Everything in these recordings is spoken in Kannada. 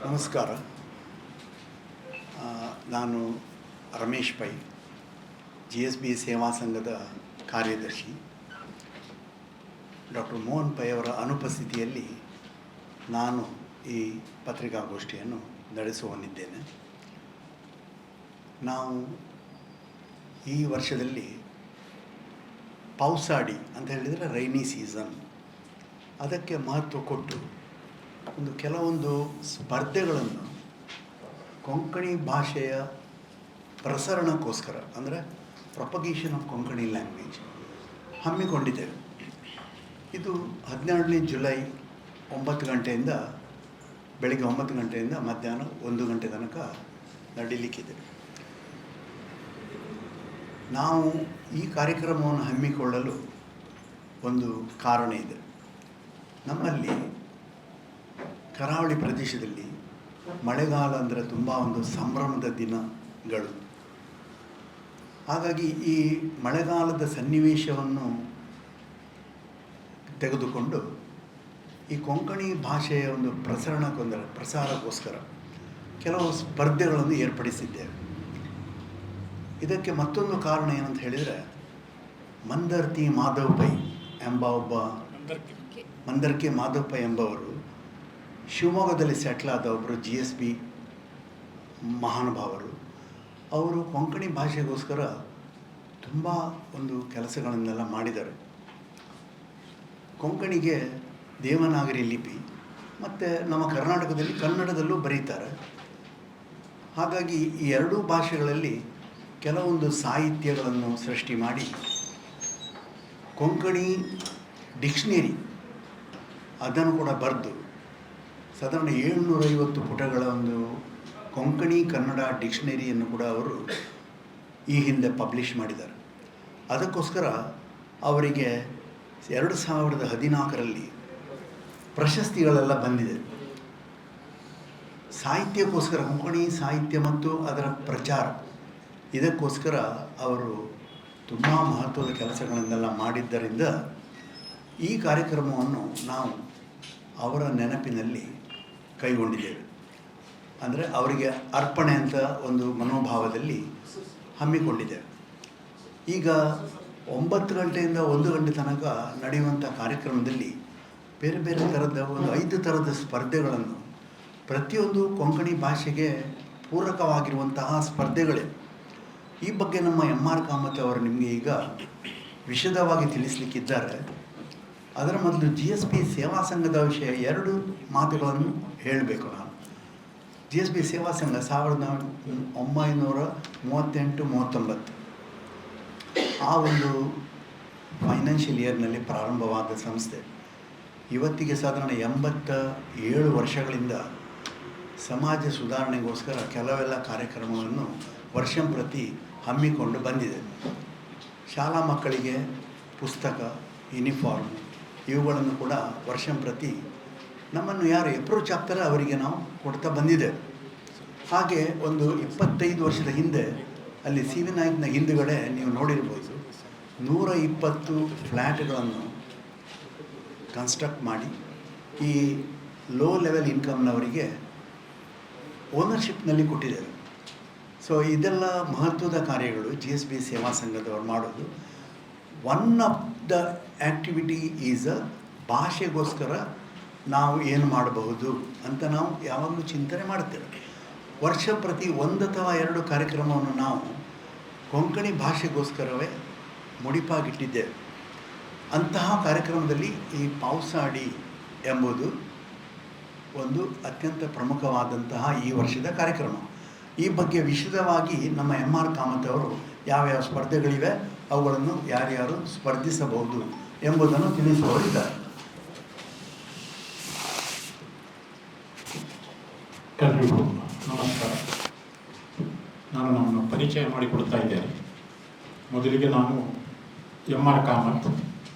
ನಮಸ್ಕಾರ. ನಾನು ರಮೇಶ್ ಪೈ, GSB ಸೇವಾ ಸಂಘದ ಕಾರ್ಯದರ್ಶಿ. ಡಾಕ್ಟರ್ ಮೋಹನ್ ಪೈ ಅವರ ಅನುಪಸ್ಥಿತಿಯಲ್ಲಿ ನಾನು ಈ ಪತ್ರಿಕಾಗೋಷ್ಠಿಯನ್ನು ನಡೆಸುವನಿದ್ದೇನೆ. ನಾವು ಈ ವರ್ಷದಲ್ಲಿ ಪೌಸಾಡಿ ಅಂತ ಹೇಳಿದರೆ ರೈನಿ ಸೀಸನ್, ಅದಕ್ಕೆ ಮಹತ್ವ ಕೊಟ್ಟು ಕೆಲವೊಂದು ಸ್ಪರ್ಧೆಗಳನ್ನು ಕೊಂಕಣಿ ಭಾಷೆಯ ಪ್ರಸರಣಕ್ಕೋಸ್ಕರ, ಅಂದರೆ ಪ್ರೊಪಗೇಷನ್ ಆಫ್ ಕೊಂಕಣಿ ಲ್ಯಾಂಗ್ವೇಜ್ ಹಮ್ಮಿಕೊಂಡಿದ್ದೇವೆ. ಇದು 17ನೇ ಜುಲೈ 9 ಗಂಟೆಯಿಂದ ಬೆಳಗ್ಗೆ 9 ಗಂಟೆಯಿಂದ ಮಧ್ಯಾಹ್ನ 1 ಗಂಟೆ ತನಕ ನಡೀಲಿಕ್ಕಿದೆ. ನಾವು ಈ ಕಾರ್ಯಕ್ರಮವನ್ನು ಹಮ್ಮಿಕೊಳ್ಳಲು ಒಂದು ಕಾರಣ ಇದೆ. ನಮ್ಮಲ್ಲಿ ಕರಾವಳಿ ಪ್ರದೇಶದಲ್ಲಿ ಮಳೆಗಾಲ ಅಂದರೆ ತುಂಬ ಒಂದು ಸಂಭ್ರಮದ ದಿನಗಳು. ಹಾಗಾಗಿ ಈ ಮಳೆಗಾಲದ ಸನ್ನಿವೇಶವನ್ನು ತೆಗೆದುಕೊಂಡು ಈ ಕೊಂಕಣಿ ಭಾಷೆಯ ಒಂದು ಪ್ರಸಾರಕ್ಕೋಸ್ಕರ ಕೆಲವು ಸ್ಪರ್ಧೆಗಳನ್ನು ಏರ್ಪಡಿಸಿದ್ದೇವೆ. ಇದಕ್ಕೆ ಮತ್ತೊಂದು ಕಾರಣ ಏನಂತ ಹೇಳಿದರೆ, ಮಂದರ್ಕಿ ಮಾಧವ್ ಪೈ ಎಂಬ ಮಂದರ್ಕಿ ಮಾಧವ್ ಪೈ ಎಂಬವರು ಶಿವಮೊಗ್ಗದಲ್ಲಿ ಸೆಟ್ಲ್ ಆದ ಒಬ್ಬರು GSB ಮಹಾನುಭಾವರು. ಅವರು ಕೊಂಕಣಿ ಭಾಷೆಗೋಸ್ಕರ ತುಂಬ ಒಂದು ಕೆಲಸಗಳನ್ನೆಲ್ಲ ಮಾಡಿದ್ದಾರೆ. ಕೊಂಕಣಿಗೆ ದೇವನಾಗರಿ ಲಿಪಿ ಮತ್ತು ನಮ್ಮ ಕರ್ನಾಟಕದಲ್ಲಿ ಕನ್ನಡದಲ್ಲೂ ಬರೀತಾರೆ. ಹಾಗಾಗಿ ಈ ಎರಡೂ ಭಾಷೆಗಳಲ್ಲಿ ಕೆಲವೊಂದು ಸಾಹಿತ್ಯಗಳನ್ನು ಸೃಷ್ಟಿ ಮಾಡಿ ಕೊಂಕಣಿ ಡಿಕ್ಷನರಿ ಅದನ್ನು ಕೂಡ ಬರೆದು ಸಾಧಾರಣ 750 ಪುಟಗಳ ಒಂದು ಕೊಂಕಣಿ ಕನ್ನಡ ಡಿಕ್ಷನರಿಯನ್ನು ಕೂಡ ಅವರು ಈ ಹಿಂದೆ ಪಬ್ಲಿಷ್ ಮಾಡಿದ್ದಾರೆ. ಅದಕ್ಕೋಸ್ಕರ ಅವರಿಗೆ 2014ರಲ್ಲಿ ಪ್ರಶಸ್ತಿಗಳೆಲ್ಲ ಬಂದಿದೆ. ಸಾಹಿತ್ಯಕ್ಕೋಸ್ಕರ, ಕೊಂಕಣಿ ಸಾಹಿತ್ಯ ಮತ್ತು ಅದರ ಪ್ರಚಾರ, ಇದಕ್ಕೋಸ್ಕರ ಅವರು ತುಂಬ ಮಹತ್ವದ ಕೆಲಸಗಳನ್ನೆಲ್ಲ ಮಾಡಿದ್ದರಿಂದ ಈ ಕಾರ್ಯಕ್ರಮವನ್ನು ನಾವು ಅವರ ನೆನಪಿನಲ್ಲಿ ಕೈಗೊಂಡಿದ್ದೇವೆ. ಅಂದರೆ ಅವರಿಗೆ ಅರ್ಪಣೆ ಅಂತ ಒಂದು ಮನೋಭಾವದಲ್ಲಿ ಹಮ್ಮಿಕೊಂಡಿದ್ದೇವೆ. ಈಗ 9 ಗಂಟೆಯಿಂದ 1 ಗಂಟೆ ತನಕ ನಡೆಯುವಂಥ ಕಾರ್ಯಕ್ರಮದಲ್ಲಿ ಬೇರೆ ಬೇರೆ ಥರದ ಒಂದು 5 ಥರದ ಸ್ಪರ್ಧೆಗಳನ್ನು, ಪ್ರತಿಯೊಂದು ಕೊಂಕಣಿ ಭಾಷೆಗೆ ಪೂರಕವಾಗಿರುವಂತಹ ಸ್ಪರ್ಧೆಗಳೇ. ಈ ಬಗ್ಗೆ ನಮ್ಮ MR ಕಾಮತ್ ಅವರು ನಿಮಗೆ ಈಗ ವಿಶದವಾಗಿ ತಿಳಿಸಲಿಕ್ಕಿದ್ದಾರೆ. ಅದರ ಮೊದಲು GSB ಸೇವಾ ಸಂಘದ ವಿಷಯ 2 ಮಾತುಗಳನ್ನು ಹೇಳಬೇಕು. ನಾನು GSB ಸೇವಾ ಸಂಘ 1938-39 ಆ ಒಂದು ಫೈನಾನ್ಷಿಯಲ್ ಇಯರ್ನಲ್ಲಿ ಪ್ರಾರಂಭವಾದ ಸಂಸ್ಥೆ ಇವತ್ತಿಗೆ ಸಾಧಾರಣ 87 ವರ್ಷಗಳಿಂದ ಸಮಾಜ ಸುಧಾರಣೆಗೋಸ್ಕರ ಕೆಲವೆಲ್ಲ ಕಾರ್ಯಕ್ರಮಗಳನ್ನು ವರ್ಷಂಪ್ರತಿ ಹಮ್ಮಿಕೊಂಡು ಬಂದಿದೆ. ಶಾಲಾ ಮಕ್ಕಳಿಗೆ ಪುಸ್ತಕ, ಯೂನಿಫಾರ್ಮ್ ಇವುಗಳನ್ನು ಕೂಡ ವರ್ಷಂಪ್ರತಿ ನಮ್ಮನ್ನು ಯಾರು ಅಪ್ರೋಚ್ ಆಗ್ತಾರೆ ಅವರಿಗೆ ನಾವು ಕೊಡ್ತಾ ಬಂದಿದ್ದೇವೆ. ಹಾಗೆ ಒಂದು 25 ವರ್ಷದ ಹಿಂದೆ ಅಲ್ಲಿ CV ನಾಯಕ್ನ ಹಿಂದುಗಡೆ ನೀವು ನೋಡಿರ್ಬೋದು, 120 ಫ್ಲ್ಯಾಟ್ಗಳನ್ನು ಕನ್ಸ್ಟ್ರಕ್ಟ್ ಮಾಡಿ ಈ ಲೋ ಲೆವೆಲ್ ಇನ್ಕಮ್ನವರಿಗೆ ಓನರ್ಶಿಪ್ನಲ್ಲಿ ಕೊಟ್ಟಿದ್ದೇವೆ. ಸೊ ಇದೆಲ್ಲ ಮಹತ್ವದ ಕಾರ್ಯಗಳು GSB ಸೇವಾ ಸಂಘದವರು ಮಾಡೋದು. One of the activity is ಭಾಷೆಗೋಸ್ಕರ ನಾವು ಏನು ಮಾಡಬಹುದು ಅಂತ ನಾವು ಯಾವಾಗಲೂ ಚಿಂತನೆ ಮಾಡ್ತೇವೆ. ವರ್ಷ ಪ್ರತಿ 1 ಅಥವಾ 2 ಕಾರ್ಯಕ್ರಮವನ್ನು ನಾವು ಕೊಂಕಣಿ ಭಾಷೆಗೋಸ್ಕರವೇ ಮುಡಿಪಾಗಿಟ್ಟಿದ್ದೇವೆ. ಅಂತಹ ಕಾರ್ಯಕ್ರಮದಲ್ಲಿ ಈ ಪೌಸಾಡಿ ಎಂಬುದು ಒಂದು ಅತ್ಯಂತ ಪ್ರಮುಖವಾದಂತಹ ಈ ವರ್ಷದ ಕಾರ್ಯಕ್ರಮ. ಈ ಬಗ್ಗೆ ವಿಶದವಾಗಿ ನಮ್ಮ MR ಕಾಮತ್ ಅವರು ಯಾವ್ಯಾವ ಸ್ಪರ್ಧೆಗಳಿವೆ, ಅವುಗಳನ್ನು ಯಾರ್ಯಾರು ಸ್ಪರ್ಧಿಸಬಹುದು ಎಂಬುದನ್ನು ತಿಳಿಸುವವರಿದ್ದಾರೆ. ಎಲ್ಲರಿಗೂ ನಮಸ್ಕಾರ. ನಾನು ನಮ್ಮನ್ನು ಪರಿಚಯ ಮಾಡಿಕೊಡ್ತಾ ಇದ್ದೇನೆ. ಮೊದಲಿಗೆ ನಾನು MR ಕಾಮತ್,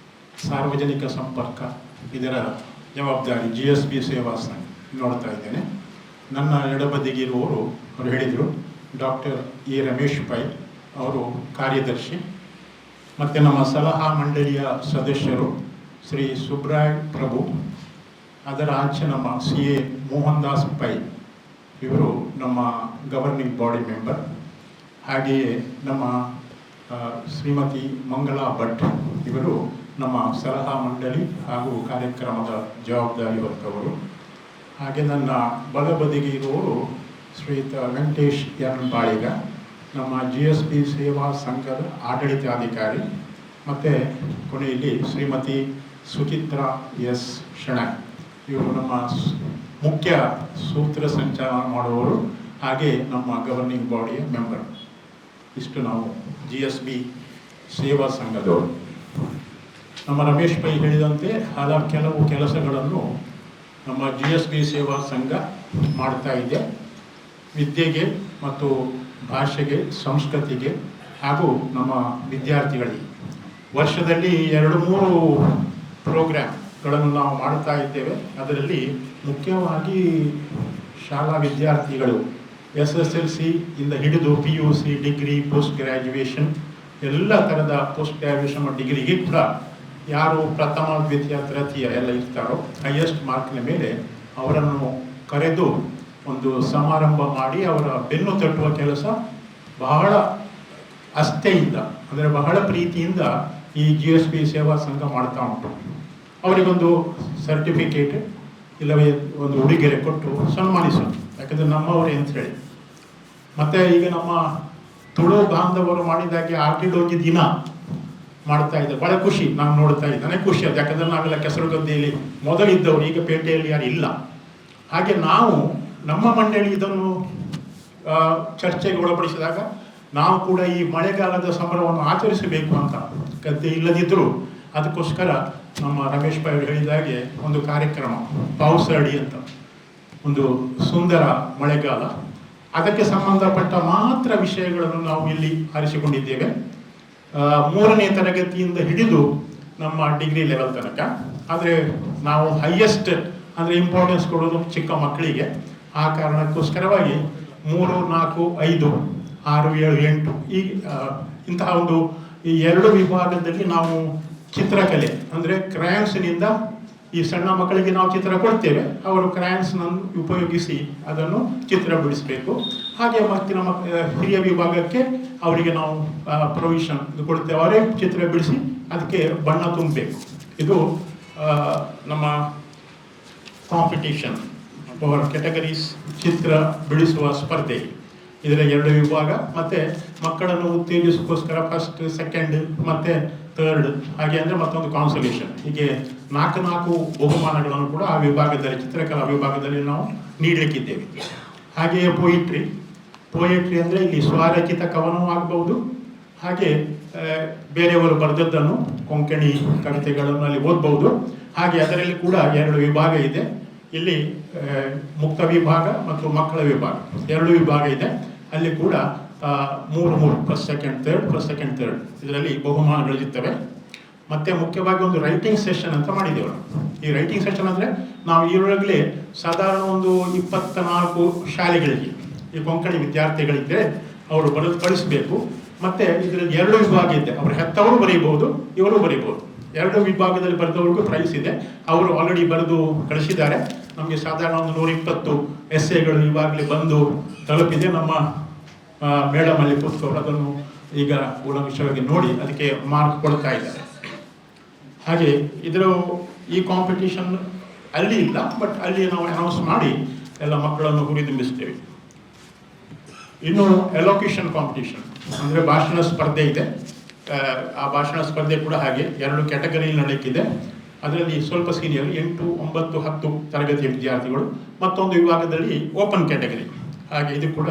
ಸಾರ್ವಜನಿಕ ಸಂಪರ್ಕ ಇದರ ಜವಾಬ್ದಾರಿ GSB ಸೇವಾ ಸಂಘ ನೋಡ್ತಾ ಇದ್ದೇನೆ. ನನ್ನ ಎಡಬದಿಗಿರುವವರು ಅವರು ಹೇಳಿದರು ಡಾಕ್ಟರ್ ರಮೇಶ್ ಪೈ, ಅವರು ಕಾರ್ಯದರ್ಶಿ. ಮತ್ತು ನಮ್ಮ ಸಲಹಾ ಮಂಡಳಿಯ ಸದಸ್ಯರು ಶ್ರೀ ಸುಬ್ರಾಯ್ ಪ್ರಭು, ಅದರ ಆಚೆ ನಮ್ಮ CA ಮೋಹನ್ ದಾಸ್ ಪೈ ಇವರು ನಮ್ಮ ಗವರ್ನಿಂಗ್ ಬಾಡಿ ಮೆಂಬರ್. ಹಾಗೆಯೇ ನಮ್ಮ ಶ್ರೀಮತಿ ಮಂಗಳಾ ಭಟ್ ಇವರು ನಮ್ಮ ಸಲಹಾ ಮಂಡಳಿ ಹಾಗೂ ಕಾರ್ಯಕ್ರಮದ ಜವಾಬ್ದಾರಿ ಹೊತ್ತವರು. ಹಾಗೆ ನನ್ನ ಬಲಬದಿಗೆ ಇರುವವರು ಶ್ರೀಯುತ ವೆಂಕಟೇಶ್ ಎನ್ ಬಾಳಿಗ, ನಮ್ಮ GSB ಸೇವಾ ಸಂಘದ ಆಡಳಿತಾಧಿಕಾರಿ. ಮತ್ತು ಕೊನೆಯಲ್ಲಿ ಶ್ರೀಮತಿ ಸುಚಿತ್ರಾ ಎಸ್ ಶೆಣೈ, ಇವರು ನಮ್ಮ ಮುಖ್ಯ ಸೂತ್ರ ಸಂಚಾಲನ ಮಾಡುವವರು, ಹಾಗೆ ನಮ್ಮ ಗವರ್ನಿಂಗ್ ಬಾಡಿಯ ಮೆಂಬರ್. ಇಷ್ಟು ನಾವು GSB ಸೇವಾ ಸಂಘದವರು. ನಮ್ಮ ರಮೇಶ್ ಪೈ ಹೇಳಿದಂತೆ ಕೆಲವು ಕೆಲಸಗಳನ್ನು ನಮ್ಮ GSB ಸೇವಾ ಸಂಘ ಮಾಡ್ತಾ ಇದೆ. ವಿದ್ಯೆಗೆ ಮತ್ತು ಭಾಷೆಗೆ, ಸಂಸ್ಕೃತಿಗೆ ಹಾಗೂ ನಮ್ಮ ವಿದ್ಯಾರ್ಥಿಗಳಿಗೆ ವರ್ಷದಲ್ಲಿ 2-3 ಪ್ರೋಗ್ರಾಮ್ಗಳನ್ನು ನಾವು ಮಾಡ್ತಾ ಇದ್ದೇವೆ. ಅದರಲ್ಲಿ ಮುಖ್ಯವಾಗಿ ಶಾಲಾ ವಿದ್ಯಾರ್ಥಿಗಳು SSLC ಇಂದ ಹಿಡಿದು PUC, ಡಿಗ್ರಿ, ಪೋಸ್ಟ್ ಗ್ರ್ಯಾಜುಯೇಷನ್ ಎಲ್ಲ ಥರದ ಪೋಸ್ಟ್ ಗ್ರ್ಯಾಜುಯೇಷನ್ ಡಿಗ್ರಿಗೆ ಕೂಡ ಯಾರು ಪ್ರಥಮ, ದ್ವಿತೀಯ, ತೃತೀಯ ಎಲ್ಲ ಇರ್ತಾರೋ ಹೈಯೆಸ್ಟ್ ಮಾರ್ಕ್ನ ಮೇಲೆ ಅವರನ್ನು ಕರೆದು ಒಂದು ಸಮಾರಂಭ ಮಾಡಿ ಅವರ ಬೆನ್ನು ತಟ್ಟುವ ಕೆಲಸ ಬಹಳ ಅಸ್ಥೆಯಿಂದ, ಅಂದರೆ ಬಹಳ ಪ್ರೀತಿಯಿಂದ ಈ GSB ಸೇವಾ ಸಂಘ ಮಾಡ್ತಾ ಉಂಟು. ಅವರಿಗೊಂದು ಸರ್ಟಿಫಿಕೇಟ್ ಇಲ್ಲವೇ ಒಂದು ಉಡುಗೊರೆ ಕೊಟ್ಟು ಸನ್ಮಾನಿಸೋದು, ಯಾಕಂದರೆ ನಮ್ಮವರೇ ಅಂತ ಹೇಳಿ. ಮತ್ತು ಈಗ ನಮ್ಮ ತುಳು ಬಾಂಧವರು ಮಾಡಿದಾಗೆ ಆಟಿಡೋಗಿ ದಿನ ಮಾಡ್ತಾ ಇದ್ದಾರೆ. ಭಾಳ ಖುಷಿ ನಾವು ನೋಡ್ತಾ ಇದ್ದಾನೆ, ಖುಷಿ ಅದು. ಯಾಕಂದರೆ ನಾವೆಲ್ಲ ಕೆಸರುಗದ್ದೆಯಲ್ಲಿ ಮೊದಲಿದ್ದವರು, ಈಗ ಪೇಟೆಯಲ್ಲಿ ಯಾರು ಇಲ್ಲ. ಹಾಗೆ ನಾವು ನಮ್ಮ ಮಂಡಳಿ ಇದನ್ನು ಚರ್ಚೆಗೆ ಒಳಪಡಿಸಿದಾಗ ನಾವು ಕೂಡ ಈ ಮಳೆಗಾಲದ ಸಂಭ್ರಮವನ್ನು ಆಚರಿಸಬೇಕು ಅಂತ, ಗದ್ದೆ ಇಲ್ಲದಿದ್ದರೂ ಅದಕ್ಕೋಸ್ಕರ ನಮ್ಮ ರಮೇಶ್ ಭಾಯಿ ಅವರು ಹೇಳಿದಾಗೆ ಒಂದು ಕಾರ್ಯಕ್ರಮ ಪಾವಸಡಿ ಅಂತ, ಒಂದು ಸುಂದರ ಮಳೆಗಾಲ, ಅದಕ್ಕೆ ಸಂಬಂಧಪಟ್ಟ ಮಾತ್ರ ವಿಷಯಗಳನ್ನು ನಾವು ಇಲ್ಲಿ ಆರಿಸಿಕೊಂಡಿದ್ದೇವೆ. 3ನೇ ತರಗತಿಯಿಂದ ಹಿಡಿದು ನಮ್ಮ ಡಿಗ್ರಿ ಲೆವೆಲ್ ತನಕ. ಆದರೆ ನಾವು ಹೈಯೆಸ್ಟ್ ಅಂದರೆ ಇಂಪಾರ್ಟೆನ್ಸ್ ಕೊಡೋದು ಚಿಕ್ಕ ಮಕ್ಕಳಿಗೆ. ಆ ಕಾರಣಕ್ಕೋಸ್ಕರವಾಗಿ 3, 4, 5, 6, 7, 8 ಈ ಇಂತಹ ಒಂದು ಈ 2 ವಿಭಾಗದಲ್ಲಿ ನಾವು ಚಿತ್ರಕಲೆ ಅಂದರೆ ಕ್ರಯಾನ್ಸ್ನಿಂದ ಈ ಸಣ್ಣ ಮಕ್ಕಳಿಗೆ ನಾವು ಚಿತ್ರ ಕೊಡ್ತೇವೆ, ಅವರು ಕ್ರಯಾನ್ಸ್ನನ್ನು ಉಪಯೋಗಿಸಿ ಅದನ್ನು ಚಿತ್ರ ಬಿಡಿಸಬೇಕು. ಹಾಗೆ ಮತ್ತು ನಮ್ಮ ಹಿರಿಯ ವಿಭಾಗಕ್ಕೆ ಅವರಿಗೆ ನಾವು ಪ್ರೊವಿಷನ್ ಕೊಡ್ತೇವೆ, ಅವರೇ ಚಿತ್ರ ಬಿಡಿಸಿ ಅದಕ್ಕೆ ಬಣ್ಣ ತುಂಬಬೇಕು. ಇದು ನಮ್ಮ ಕಾಂಪಿಟೇಷನ್ ಫಾರ್ ಕ್ಯಾಟಗರೀಸ್ ಚಿತ್ರ ಬಿಡಿಸುವ ಸ್ಪರ್ಧೆ. ಇದರ 2 ವಿಭಾಗ. ಮತ್ತು ಮಕ್ಕಳನ್ನು ಉತ್ತೇಜಿಸೋಕ್ಕೋಸ್ಕರ ಫಸ್ಟ್, ಸೆಕೆಂಡ್ ಮತ್ತು ಥರ್ಡ್, ಹಾಗೆ ಅಂದರೆ ಮತ್ತೊಂದು ಕಾನ್ಸಲೇಷನ್, ಹೀಗೆ 4 ಬಹುಮಾನಗಳನ್ನು ಕೂಡ ಆ ವಿಭಾಗದಲ್ಲಿ, ಚಿತ್ರಕಲಾ ವಿಭಾಗದಲ್ಲಿ ನಾವು ನೀಡಲಿಕ್ಕಿದ್ದೇವೆ. ಹಾಗೆಯೇ ಪೋಯಿಟ್ರಿ ಅಂದರೆ ಇಲ್ಲಿ ಸ್ವರಚಿತ ಕವನವೂ ಆಗ್ಬೋದು, ಹಾಗೆ ಬೇರೆಯವರು ಬರೆದದ್ದನ್ನು ಕೊಂಕಣಿ ಕವಿತೆಗಳನ್ನು ಅಲ್ಲಿ ಓದ್ಬೋದು. ಹಾಗೆ ಅದರಲ್ಲಿ ಕೂಡ 2 ವಿಭಾಗ ಇದೆ. ಇಲ್ಲಿ ಮುಕ್ತ ವಿಭಾಗ ಮತ್ತು ಮಕ್ಕಳ ವಿಭಾಗ 2 ವಿಭಾಗ ಇದೆ. ಅಲ್ಲಿ ಕೂಡ 3 ಫಸ್ಟ್ ಸೆಕೆಂಡ್ ಥರ್ಡ್ ಇದರಲ್ಲಿ ಬಹುಮಾನಗಳಿರ್ತವೆ. ಮತ್ತು ಮುಖ್ಯವಾಗಿ ಒಂದು ರೈಟಿಂಗ್ ಸೆಷನ್ ಅಂತ ಮಾಡಿದ್ದೇವೆ. ಈ ರೈಟಿಂಗ್ ಸೆಷನ್ ಅಂದರೆ ನಾವು ಈರೊಳಗಲೇ ಸಾಧಾರಣ ಒಂದು 24 ಶಾಲೆಗಳಿಗೆ ಈ ಕೊಂಕಣಿ ವಿದ್ಯಾರ್ಥಿಗಳಿದ್ದರೆ ಅವರು ಬರೆದು ಕಳಿಸಬೇಕು. ಮತ್ತು ಇದರಲ್ಲಿ 2 ವಿಭಾಗ ಇದೆ. ಅವರು ಹೆತ್ತವರು ಬರೀಬಹುದು, ಇವರು ಬರೀಬಹುದು. 2 ವಿಭಾಗದಲ್ಲಿ ಬರೆದವ್ರಿಗೂ ಪ್ರೈಸ್ ಇದೆ. ಅವರು ಆಲ್ರೆಡಿ ಬರೆದು ಕಳಿಸಿದ್ದಾರೆ. ನಮಗೆ ಸಾಧಾರಣ ಒಂದು 120 ಎಸ್ಸೆಗಳು ಇವಾಗಲೇ ಬಂದು ತಲುಪಿದೆ. ನಮ್ಮ ಮೇಡಮ್ ಅಲ್ಲಿ ಕೂತ್ಕೊಂಡು ಅದನ್ನು ಈಗ ಕೂಲಂಕಷವಾಗಿ ನೋಡಿ ಅದಕ್ಕೆ ಮಾರ್ಕ್ ಕೊಡ್ತಾ ಇದ್ದಾರೆ. ಹಾಗೆ ಈ ಕಾಂಪಿಟೇಷನ್ ಅಲ್ಲಿ ಇಲ್ಲ, ಬಟ್ ಅಲ್ಲಿ ನಾವು ಅನೌನ್ಸ್ ಮಾಡಿ ಎಲ್ಲ ಮಕ್ಕಳನ್ನು ಹುರಿದುಂಬಿಸ್ತೇವೆ. ಇನ್ನು ಎಲೋಕ್ಯೂಷನ್ ಕಾಂಪಿಟೇಷನ್ ಅಂದರೆ ಭಾಷಣ ಸ್ಪರ್ಧೆ ಇದೆ. ಆ ಭಾಷಣ ಸ್ಪರ್ಧೆ ಕೂಡ ಹಾಗೆ 2 ಕ್ಯಾಟಗರಿಯಲ್ಲಿ ನಡೆಯಲಿಕ್ಕಿದೆ. ಅದರಲ್ಲಿ ಸ್ವಲ್ಪ ಸೀನಿಯರ್ 8, 9, 10 ತರಗತಿಯ ವಿದ್ಯಾರ್ಥಿಗಳು, ಮತ್ತೊಂದು ವಿಭಾಗದಲ್ಲಿ ಓಪನ್ ಕ್ಯಾಟಗರಿ. ಹಾಗೆ ಇದು ಕೂಡ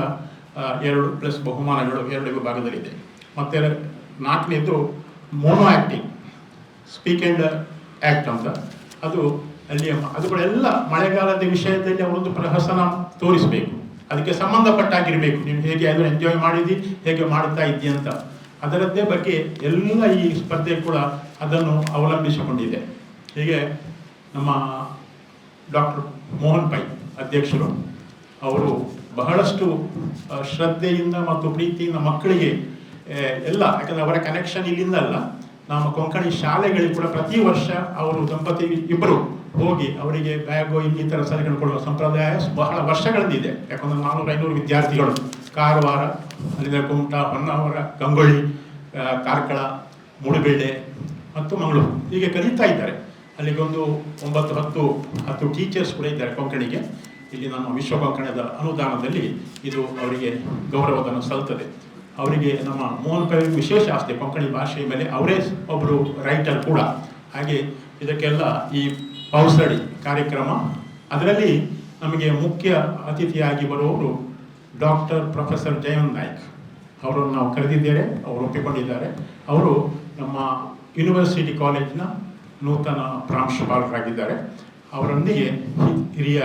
2+ ಬಹುಮಾನಗಳು 2 ವಿಭಾಗದಲ್ಲಿದೆ. ಮತ್ತು 4ನೇದು mono acting, speak and act ಅಂತ. ಅದು ಕೂಡ ಎಲ್ಲ ಮಳೆಗಾಲದ ವಿಷಯದಲ್ಲಿ ಅವರೊಂದು ಪ್ರಹಸನ ತೋರಿಸಬೇಕು. ಅದಕ್ಕೆ ಸಂಬಂಧಪಟ್ಟಾಗಿರಬೇಕು. ನೀವು ಹೇಗೆ ಅದನ್ನು ಎಂಜಾಯ್ ಮಾಡಿದ್ದಿ, ಹೇಗೆ ಮಾಡ್ತಾ ಇದ್ದಿ ಅಂತ ಅದರದ್ದೇ ಬಗ್ಗೆ ಎಲ್ಲ ಈ ಸ್ಪರ್ಧೆ ಕೂಡ ಅದನ್ನು ಅವಲಂಬಿಸಿಕೊಂಡಿದೆ. ಹೀಗೆ ನಮ್ಮ ಡಾಕ್ಟರ್ ಮೋಹನ್ ಪೈ ಅಧ್ಯಕ್ಷರು ಅವರು ಬಹಳಷ್ಟು ಶ್ರದ್ಧೆಯಿಂದ ಮತ್ತು ಪ್ರೀತಿಯಿಂದ ಮಕ್ಕಳಿಗೆ ಎಲ್ಲ, ಯಾಕಂದರೆ ಅವರ ಕನೆಕ್ಷನ್ ಇಲ್ಲಿಂದ ಅಲ್ಲ, ನಮ್ಮ ಕೊಂಕಣಿ ಶಾಲೆಗಳಿಗೆ ಕೂಡ ಪ್ರತಿ ವರ್ಷ ಅವರು ದಂಪತಿ ಇಬ್ಬರು ಹೋಗಿ ಅವರಿಗೆ ಬ್ಯಾಗು ಇನ್ನಿತರ ಸಲಹೆಗಳನ್ನು ಕೊಡುವ ಸಂಪ್ರದಾಯ ಬಹಳ ವರ್ಷಗಳಿಂದಿದೆ. ಯಾಕಂದರೆ 400-500 ವಿದ್ಯಾರ್ಥಿಗಳು ಕಾರವಾರ, ಅಲ್ಲಿಂದ ಕುಮಟಾ, ಹೊನ್ನಾವರ, ಗಂಗೊಳ್ಳಿ, ಕಾರ್ಕಳ, ಮೂಡುಬೇಳೆ ಮತ್ತು ಮಂಗಳೂರು ಹೀಗೆ ಕಲಿತಾ ಇದ್ದಾರೆ. ಅಲ್ಲಿಗೊಂದು 9-10 ಟೀಚರ್ಸ್ ಕೂಡ ಇದ್ದಾರೆ ಕೊಂಕಣಿಗೆ. ಇಲ್ಲಿ ನಮ್ಮ ವಿಶ್ವ ಕೊಂಕಣದ ಅನುದಾನದಲ್ಲಿ ಇದು ಅವರಿಗೆ ಗೌರವಧನ ಸಲ್ತದೆ. ಅವರಿಗೆ ನಮ್ಮ ಮೋಹನ್ ಪೈ ವಿಶೇಷ ಆಸ್ತಿ ಕೊಂಕಣಿ ಭಾಷೆಯ ಮೇಲೆ. ಅವರೇ ಒಬ್ಬರು ರೈಟರ್ ಕೂಡ. ಹಾಗೆ ಇದಕ್ಕೆಲ್ಲ ಈ ಪೌಸಡಿ ಕಾರ್ಯಕ್ರಮ, ಅದರಲ್ಲಿ ನಮಗೆ ಮುಖ್ಯ ಅತಿಥಿಯಾಗಿ ಬರುವವರು ಪ್ರೊಫೆಸರ್ ಜಯಂತ್ ನಾಯ್ಕ್ ಅವರನ್ನು ನಾವು ಕರೆದಿದ್ದೇವೆ. ಅವರು ಒಪ್ಪಿಕೊಂಡಿದ್ದಾರೆ. ಅವರು ನಮ್ಮ ಯೂನಿವರ್ಸಿಟಿ ಕಾಲೇಜಿನ ನೂತನ ಪ್ರಾಂಶುಪಾಲರಾಗಿದ್ದಾರೆ. ಅವರೊಂದಿಗೆ ಹಿರಿಯ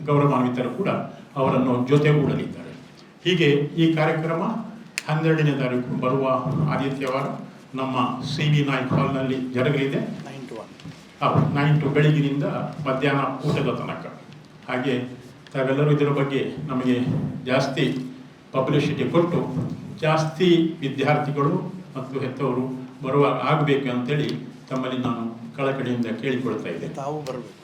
ಗೌರವಾನ್ವಿತರು ಕೂಡ ಅವರನ್ನು ಜೊತೆಗೂಡಲಿದ್ದಾರೆ. ಹೀಗೆ ಈ ಕಾರ್ಯಕ್ರಮ 12ನೇ ತಾರೀಕು ಬರುವ ಆದಿತ್ಯವಾರ ನಮ್ಮ CV ನಾಯ್ಕ್ ಹಾಲ್ನಲ್ಲಿ ಜರುಗಲಿದೆ. 9 to ಬೆಳಗಿನಿಂದ ಮಧ್ಯಾಹ್ನ ಊಟದ ತನಕ. ಹಾಗೆ ತಾವೆಲ್ಲರೂ ಇದರ ಬಗ್ಗೆ ನಮಗೆ ಜಾಸ್ತಿ ಪಬ್ಲಿಸಿಟಿ ಕೊಟ್ಟು ಜಾಸ್ತಿ ವಿದ್ಯಾರ್ಥಿಗಳು ಮತ್ತು ಹೆತ್ತವರು ಬರುವಾಗ ಆಗಬೇಕು ಅಂತೇಳಿ ತಮ್ಮಲ್ಲಿ ನಾನು ಕಳಕಳಿಯಿಂದ ಕೇಳಿಕೊಳ್ತಾ ಇದ್ದೆ. ತಾವು ಬರಬೇಕು.